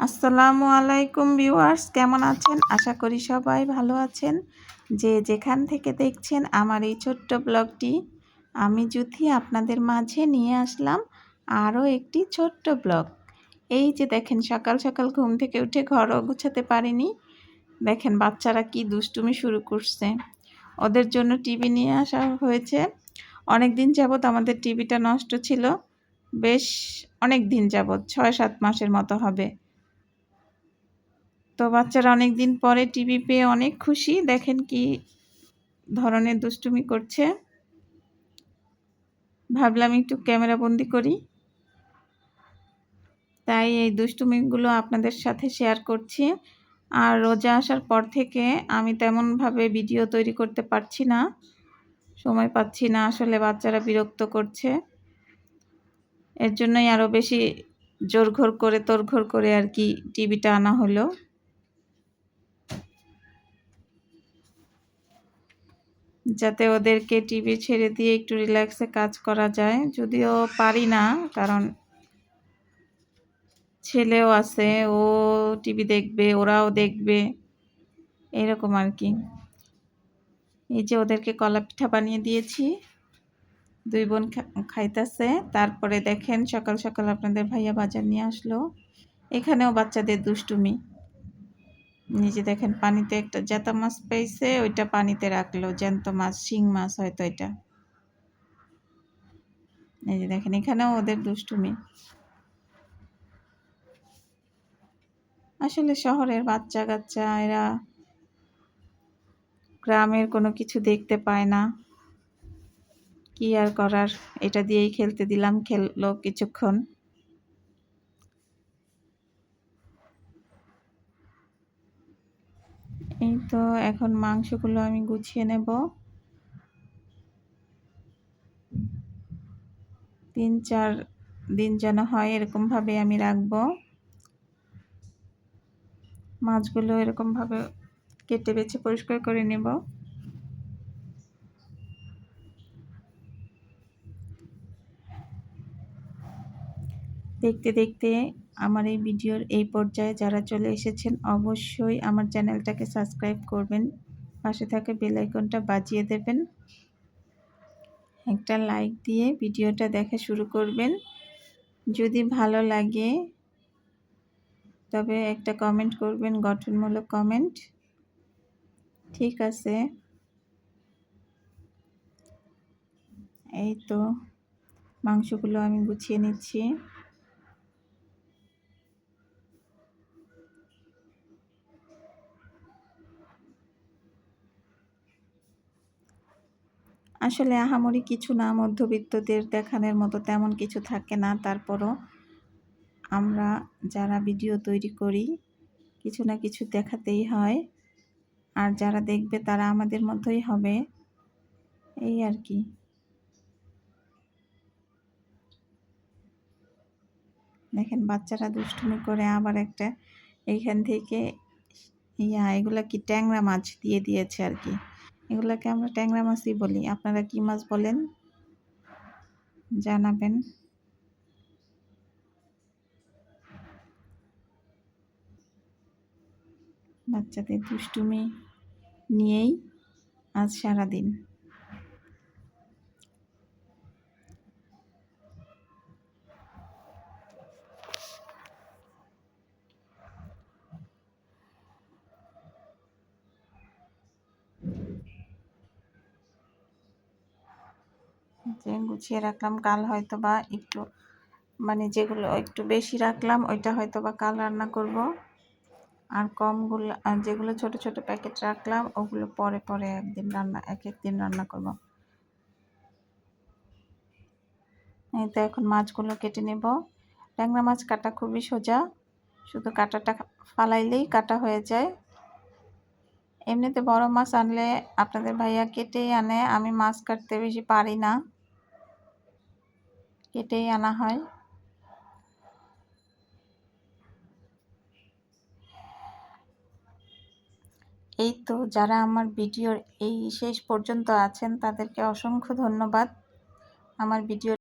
আসসালামু আলাইকুম ভিউয়ার্স, কেমন আছেন? আশা করি সবাই ভালো আছেন। যে যেখান থেকে দেখছেন আমার এই ছোট্ট ব্লগটি, আমি জুথি আপনাদের মাঝে নিয়ে আসলাম আরও একটি ছোট্ট ব্লগ। এই যে দেখেন, সকাল সকাল ঘুম থেকে উঠে ঘরও গুছাতে পারিনি। দেখেন বাচ্চারা কি দুষ্টুমি শুরু করছে। ওদের জন্য টিভি নিয়ে আসা হয়েছে। অনেক দিন যাবৎ আমাদের টিভিটা নষ্ট ছিল, বেশ অনেক দিন যাবৎ, ৬-৭ মাসের মতো হবে। তো বাচ্চারা অনেক দিন পরে টিভি পেয়ে অনেক খুশি। দেখেন কি ধরনের দুষ্টুমি করছে। ভাবলাম একটু ক্যামেরা বন্দি করি, তাই এই দুষ্টুমিগুলো আপনাদের সাথে শেয়ার করছি। আর রোজা আসার পর থেকে আমি তেমনভাবে ভিডিও তৈরি করতে পারছি না, সময় পাচ্ছি না। আসলে বাচ্চারা বিরক্ত করছে, এর জন্যই আরও বেশি তোড়ঘোড় করে আর কি টিভিটা আনা হলো, যাতে ওদেরকে টিভি ছেড়ে দিয়ে একটু রিল্যাক্সে কাজ করা যায়। যদিও পারি না, কারণ ছেলেও আছে, ও টিভি দেখবে, ওরাও দেখবে, এরকম আর কি। এই যে ওদেরকে কলা পিঠা বানিয়ে দিয়েছি, দুই বোন খাইতেছে। তারপরে দেখেন সকাল সকাল আপনাদের ভাইয়া বাজার নিয়ে আসলো। এখানেও বাচ্চাদের দুষ্টুমি। নিজে দেখেন পানিতে একটা জ্যাতা মাছ পেয়েছে, ওইটা পানিতে রাখলো, জ্যান্ত মাছ, শিং মাছ হয়তো এটা। এই যে দেখেন, এখানেও ওদের দুষ্টুমি। আসলে শহরের বাচ্চা কাচ্চা এরা গ্রামের কোনো কিছু দেখতে পায় না, কি আর করার। এটা দিয়েই খেলতে দিলাম, খেললো কিছুক্ষণ। এই তো এখন মাংসগুলো আমি গুছিয়ে নেব। ৩-৪ দিন যেন হয় এরকমভাবে আমি রাখবো। মাছগুলো এরকমভাবে কেটে বেছে পরিষ্কার করে নেব। দেখতে দেখতে আমার এই ভিডিওর এই পর্যায়ে যারা চলে এসেছেন, অবশ্যই আমার চ্যানেলটাকে সাবস্ক্রাইব করবেন, পাশে থাকা বেল আইকনটা বাজিয়ে দেবেন, একটা লাইক দিয়ে ভিডিওটা দেখা শুরু করবেন। যদি ভালো লাগে তবে একটা কমেন্ট করবেন, গঠনমূলক কমেন্ট। ঠিক আছে, এই তো মাংসগুলো আমি গুছিয়ে নিচ্ছি। আসলে আহামরি কিছু না, মধ্যবিত্তদের দেখানোর মতো তেমন কিছু থাকে না। তারপরও আমরা যারা ভিডিও তৈরি করি, কিছু না কিছু দেখাতেই হয়, আর যারা দেখবে তারা আমাদের মতোই হবে, এই আর কি। দেখেন বাচ্চারা দুষ্টুমি করে আবার একটা এইখান থেকে এগুলা কি ট্যাংরা মাছ দিয়ে দিয়েছে আর কি। এগুলাকে আমরা ট্যাংরা মাছই বলি, আপনারা কি মাছ বলেন জানাবেন। বাচ্চাদের দুষ্টুমি নিয়েই আজ সারাদিন। যে গুছিয়ে রাখলাম, কাল হয়তো বা একটু মানে যেগুলো একটু বেশি রাখলাম ওইটা হয়তো বা কাল রান্না করব, আর কমগুলো যেগুলো ছোট ছোট প্যাকেট রাখলাম ওগুলো পরে পরে এক একদিন রান্না করব। এই তো এখন মাছগুলো কেটে নেব। ট্যাংরা মাছ কাটা খুবই সোজা, শুধু কাটাটা ফালাইলেই কাটা হয়ে যায়। এমনিতে বড় মাছ আনলে আপনাদের ভাইয়া কেটেই আনে, আমি মাছ কাটতে বেশি পারি না, কেটেই আনা হয়। এই তো যারা আমার ভিডিওর এই শেষ পর্যন্ত আছেন তাদেরকে অসংখ্য ধন্যবাদ। আমার ভিডিও